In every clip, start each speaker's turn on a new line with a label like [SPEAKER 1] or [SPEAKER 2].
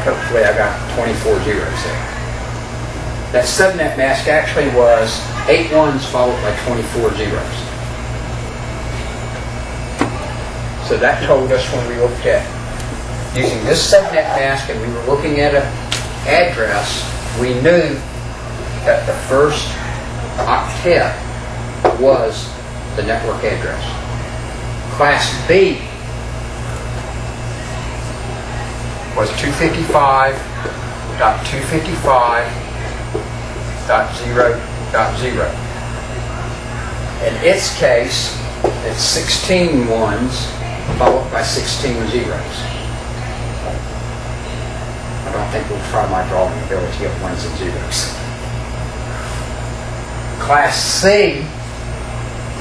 [SPEAKER 1] hopefully I got 24 zeros there. That subnet mask actually was 8 ones followed by 24 zeros. So that told us when we looked at using this subnet mask and we were looking at an address, we knew that the first octet was the network address. Class B was 255.255.0.0. In its case, it's 16 ones followed by 16 zeros. I don't think we'll try my drawing ability of ones and zeros. Class C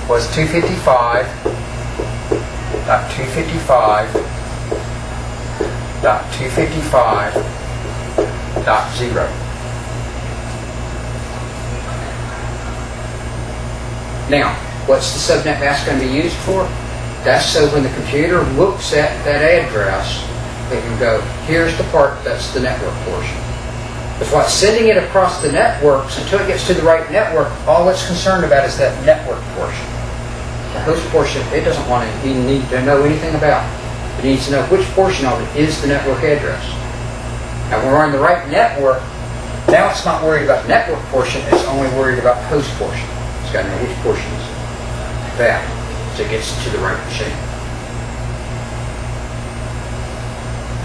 [SPEAKER 1] was 255.255.255.0. Now, what's the subnet mask going to be used for? That's so when the computer looks at that address, they can go, here's the part that's the network portion. But what's sending it across the networks, until it gets to the right network, all it's concerned about is that network portion. The host portion, it doesn't want to even need to know anything about. It needs to know which portion of it is the network address. Now when we're on the right network, now it's not worried about the network portion, it's only worried about the host portion. It's got to know which portion is that, so it gets to the right machine.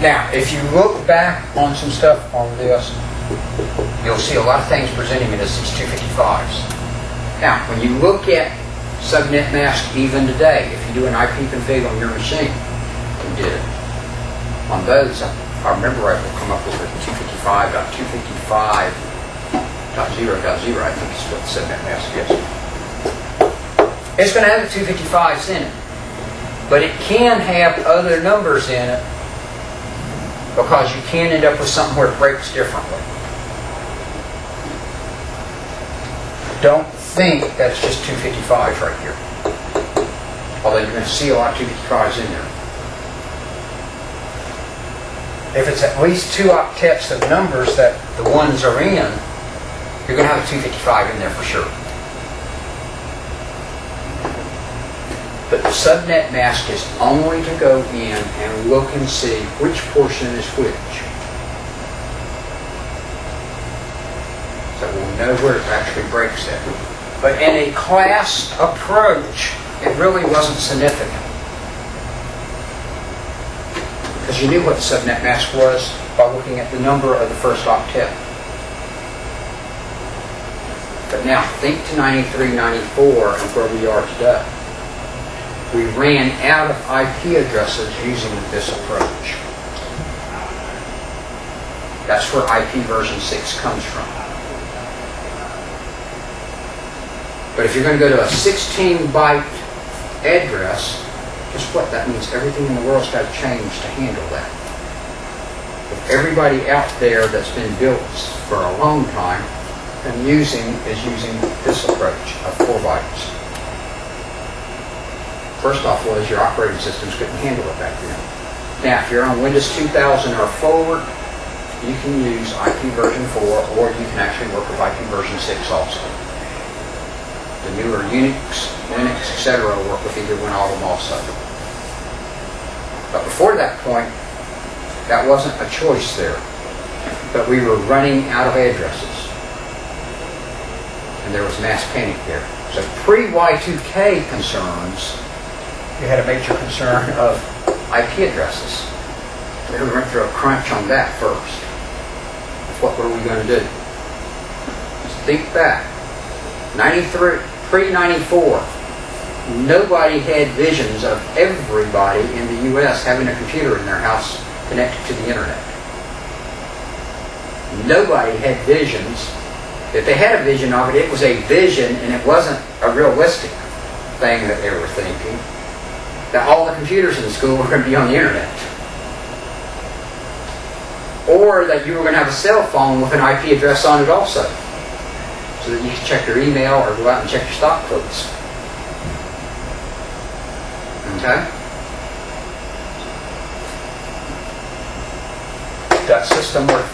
[SPEAKER 1] Now, if you look back on some stuff on this, you'll see a lot of things presenting it as these 255s. Now, when you look at subnet mask even today, if you do an IP config on your machine, you did it. On those, if I remember right, we'll come up with 255.255.0.0, I think is what the subnet mask is. It's going to have the 255s in it, but it can have other numbers in it because you can end up with something where it breaks differently. Don't think that's just 255s right here, although you're going to see a lot of 255s in there. If it's at least 2 octets of numbers that the ones are in, you're going to have a 255 in there for sure. But the subnet mask is only to go in and look and see which portion is which. So we'll know where it actually breaks it. But in a class approach, it really wasn't significant. Because you knew what the subnet mask was by looking at the number of the first octet. But now, think to 93, 94 and where we are today. We ran out of IP addresses using this approach. That's where IP version 6 comes from. But if you're going to go to a 16-byte address, guess what? That means everything in the world's got to change to handle that. If everybody out there that's been built for a long time and is using this approach of 4 bytes. First off was your operating systems couldn't handle it back then. Now, if you're on Windows 2000 or forward, you can use IP version 4, or you can actually work with IP version 6 also. The newer Unix, Linux, etc. will work with either one of them also. But before that point, that wasn't a choice there. But we were running out of addresses. And there was mass panic there. So pre-Y2K concerns, you had a major concern of IP addresses. We went through a crunch on that first. What were we going to do? Just think back. 93, pre-94, nobody had visions of everybody in the U.S. having a computer in their house connected to the internet. Nobody had visions. If they had a vision of it, it was a vision and it wasn't a realistic thing that they were thinking. That all the computers in the school were going to be on the internet. Or that you were going to have a cell phone with an IP address on it also. So that you could check your email or go out and check your stock quotes. Okay? that system work